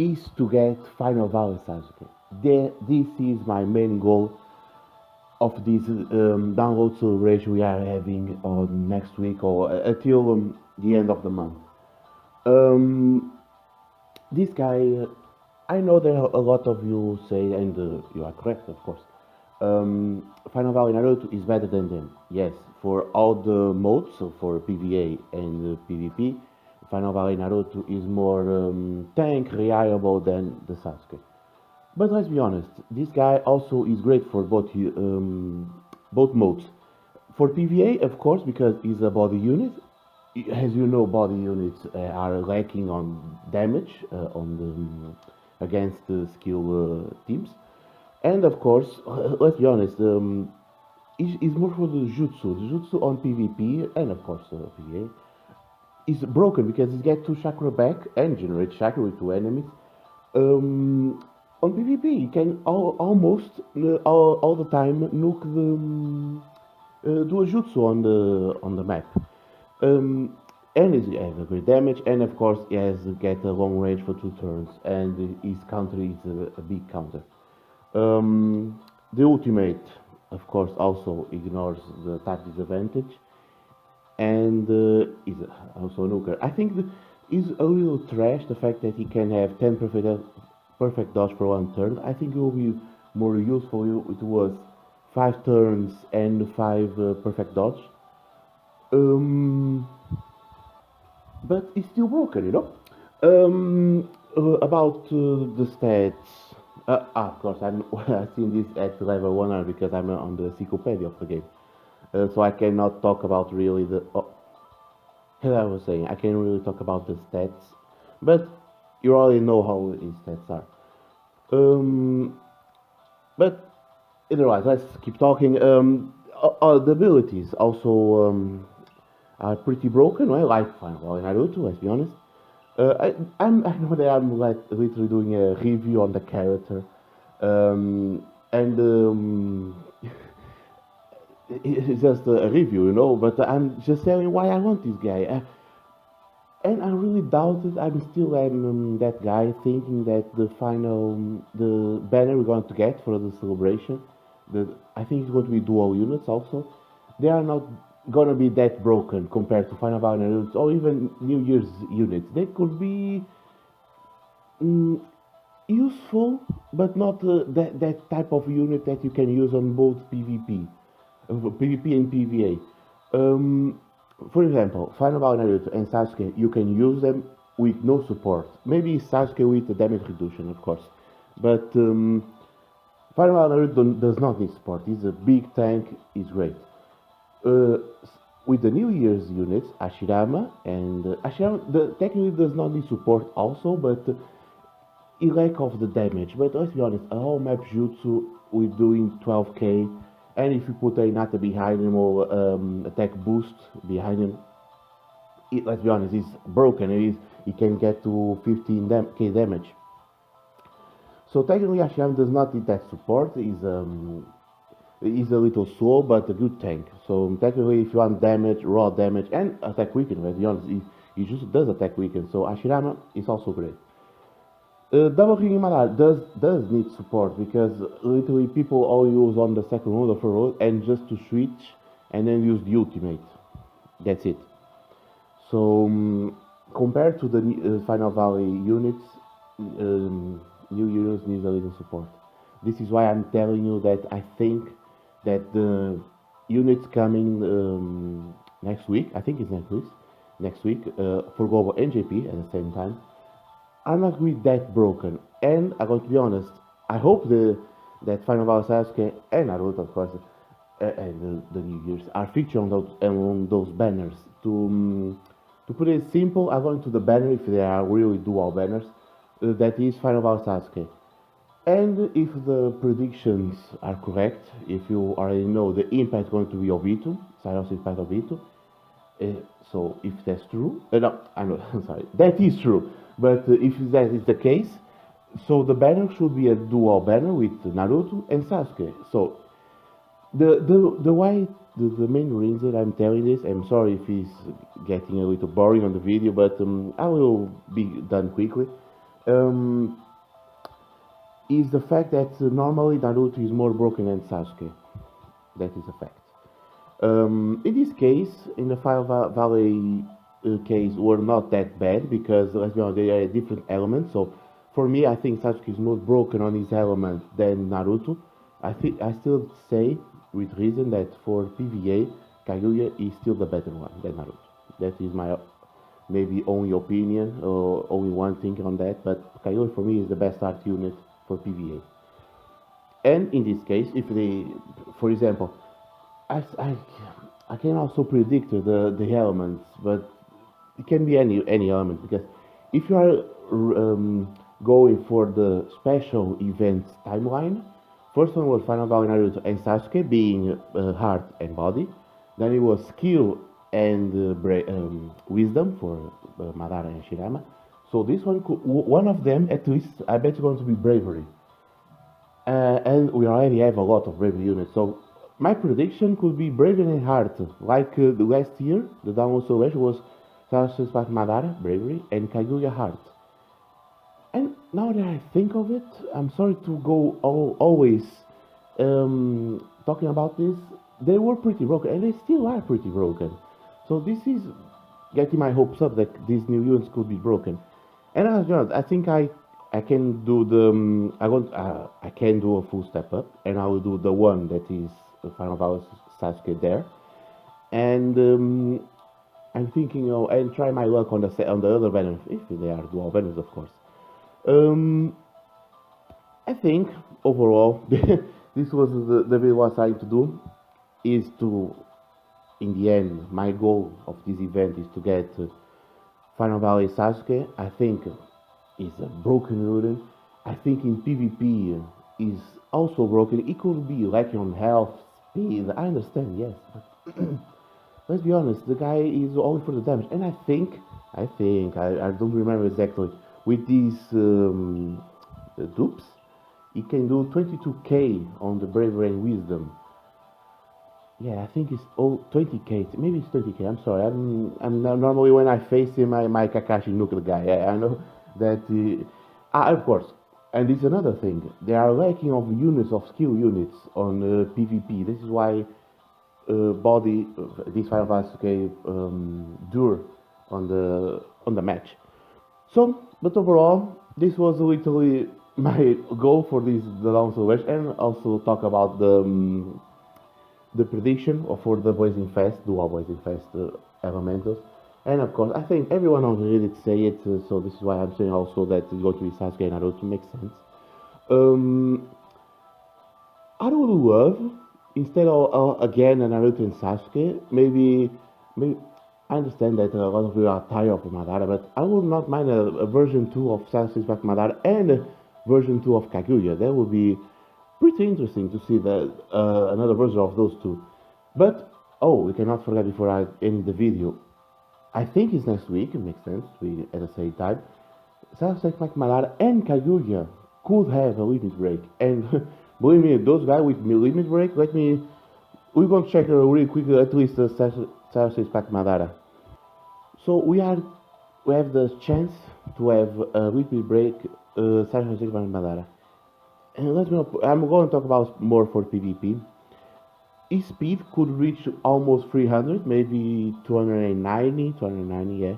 is to get Final Valley Sasuke. This is my main goal of this download celebration we are having on next week or until the end of the month. Um, this guy, I know there are a lot of you say, and you are correct, of course. Final Valley Naruto is better than them. Yes, for all the modes, so for PvA and PvP, Final Valley Naruto is more tank reliable than the Sasuke. But let's be honest, this guy also is great for both modes. For PvA, of course, because he's a body unit. As you know, body units are lacking on damage on against the skill teams. And of course, let's be honest, is more for the jutsu. The jutsu on PvP and of course PvA is broken because it gets 2 chakra back and generates chakra with 2 enemies. On PvP, you can almost all the time nuke do a jutsu on the map. And he has a great damage, and of course he has to get a long range for 2 turns, and his counter is a big counter. The ultimate, of course, also ignores the attack disadvantage, and is also a nuker. I think is a little trash the fact that he can have 10 perfect dodge for 1 turn. I think it will be more useful if it was 5 turns and 5 perfect dodge. Um, but it's still broken, you know. About the stats. Of course, I've seen this at level 100 because I'm on the encyclopedia of the game. So I cannot talk about really the. Oh, as I was saying, I can't really talk about the stats, but you already know how his stats are. Um, but otherwise, let's keep talking. The abilities also are pretty broken, right? Like Final Naruto, let's be honest. I know that I'm like literally doing a review on the character, and it's just a review, you know. But I'm just telling why I want this guy, and I really doubt it. I'm still that guy thinking that the banner we're going to get for the celebration, the I think it's going to be dual units also. They are not gonna be that broken compared to Final Fantasy units or even New Year's units. They could be mm, useful, but not that type of unit that you can use on both PvP and PvA. For example, Final Fantasy Naruto and Sasuke, you can use them with no support. Maybe Sasuke with the damage reduction, of course, but Final Fantasy Naruto does not need support. He's a big tank. He's great. Uh, with the New Year's units, Ashirama and technically does not need support also, but he lack of the damage. But let's be honest, a whole map jutsu with doing 12k, and if you put a Nata behind him or attack boost behind him, let's be honest, he's broken. He can get to 15k damage. So technically, Ashirama does not need that support. He's a little slow, but a good tank. So technically, if you want damage, raw damage, and attack weaken, let's be honest, he just does attack weaken. So Ashirama is also great. Double King Madara does need support because literally people all use on the second road of a road and just to switch and then use the ultimate. That's it. So compared to the Final Valley units, new units need a little support. This is why I'm telling you that I think that the units coming next week, I think it's next week for Global NJP at the same time, are not really that broken. And I'm going to be honest, I hope that Final Fantasy Sasuke and Naruto, of course, and the New Year's are featured on those banners. To put it simple, I'm going to the banner if they are really dual banners. That is Final Fantasy Sasuke. And if the predictions are correct, if you already know the impact is going to be Obito, Cyrus impact Obito, so if that's true, no, I know, I'm sorry, that is true, but if that is the case, so the banner should be a dual banner with Naruto and Sasuke. So the main reason I'm telling this, I'm sorry if it's getting a little boring on the video, but I will be done quickly. um, is the fact that normally Naruto is more broken than Sasuke. That is a fact. In this case, in the Valley case, were not that bad because let's be honest, they are different elements. So for me, I think Sasuke is more broken on his element than Naruto. I still say with reason that for PVA, Kaguya is still the better one than Naruto. That is my maybe only opinion or only one thing on that. But Kaguya for me is the best art unit for PVA. And in this case, if they, for example, I, I, I can also predict the elements, but it can be any element because if you are going for the special events timeline, first one was Final Valley Naruto and Sasuke being heart and body, then it was skill and wisdom for Madara and Shirama. So this one, one of them at least, I bet is going to be bravery. And we already have a lot of bravery units. So my prediction could be bravery and heart. Like the last year, the download celebration was Sasuke Madara, bravery, and Kaguya heart. And now that I think of it, I'm sorry to go always talking about this. They were pretty broken, and they still are pretty broken. So this is getting my hopes up that these new units could be broken. And as you know, I think I can do the I can do a full step up, and I will do the one that is the Final Boss Sasuke there. And I'm thinking, and try my luck on the other banners if they are dual banners, of course. Um, I think overall, this was the video I was trying to do is to, in the end, my goal of this event is to get Final Valley Sasuke. I think is a broken Ruden. I think in PvP is also broken. It could be lacking on health, speed. I understand, yes, but let's be honest. The guy is only for the damage, and I don't remember exactly. With these dupes, he can do 22k on the bravery and wisdom. Yeah, I think it's all 20k. Maybe it's 20k. I'm sorry. I'm normally when I face him, my Kakashi nuke guy. I know that. Of course, and it's another thing. They are lacking of units of skill units on PvP. This is why body this Final Fantasy Dur on the match. So, but overall, this was literally my goal for this the long celebration, and also talk about the prediction for the Blazing Fest, Dual Blazing Fest Elementals. And of course, I think everyone on Reddit say it, so this is why I'm saying also that it's going to be Sasuke and Naruto makes sense. Um, I would love instead of again Naruto and Sasuke, maybe I understand that a lot of you are tired of Madara, but I would not mind a version 2 of Sasuke's back Madara and a version 2 of Kaguya. That would be pretty interesting to see that another version of those two. But oh, we cannot forget before I end the video. I think it's next week. It makes sense. We at the same time. Sasuke Madara and Kaguya could have a limit break, and believe me, those guys with limit break. Let me. We're gonna check really quickly at least Sasuke Madara. So we have the chance to have a limit break Sasuke Madara. And let me know, I'm going to talk about more for PvP. His speed could reach almost 300, maybe 290, yeah.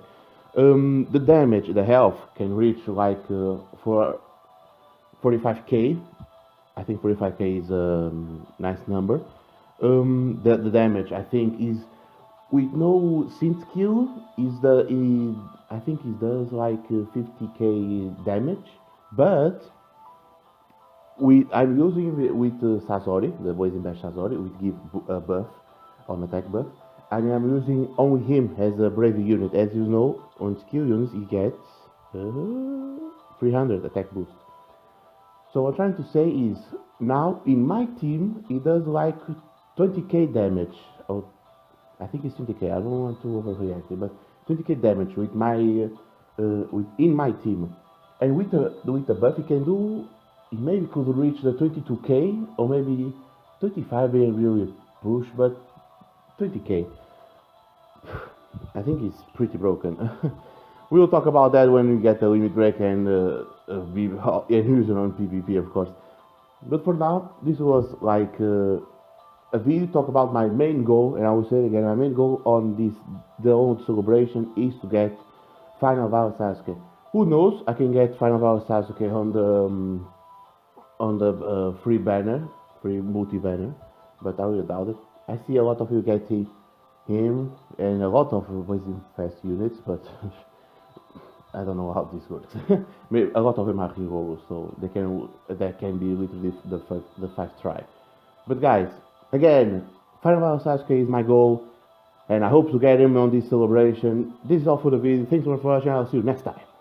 The damage, the health can reach like for 45k. I think 45k is a nice number. The damage I think is with no synth skill I think he does like 50k damage, but I'm using it with Sasori, the Poison Bash Sasori, which give a buff on attack buff, and I'm using only him as a brave unit. As you know, on skill units he gets 300 attack boost. So what I'm trying to say is now in my team he does like 20k damage. Or I think it's 20k. I don't want to overreact, but 20k damage with my in my team, and with the buff he can do. He maybe could reach the 22k or maybe 25 and really push, but 20k. I think it's pretty broken. We will talk about that when we get the limit break and and using on PvP, of course. But for now, this was like a video talk about my main goal, and I will say it again. My main goal on this the old celebration is to get Final Val Sasuke. Who knows? I can get Final Val Sasuke on the free banner, free multi banner, but I really doubt it. I see a lot of you getting him and a lot of Wisdom Fast units, but I don't know how this works. Maybe a lot of them are heroes, so that can be literally the first try. But guys, again, Final Sasuke is my goal, and I hope to get him on this celebration. This is all for the video. Thanks so much for watching. I'll see you next time.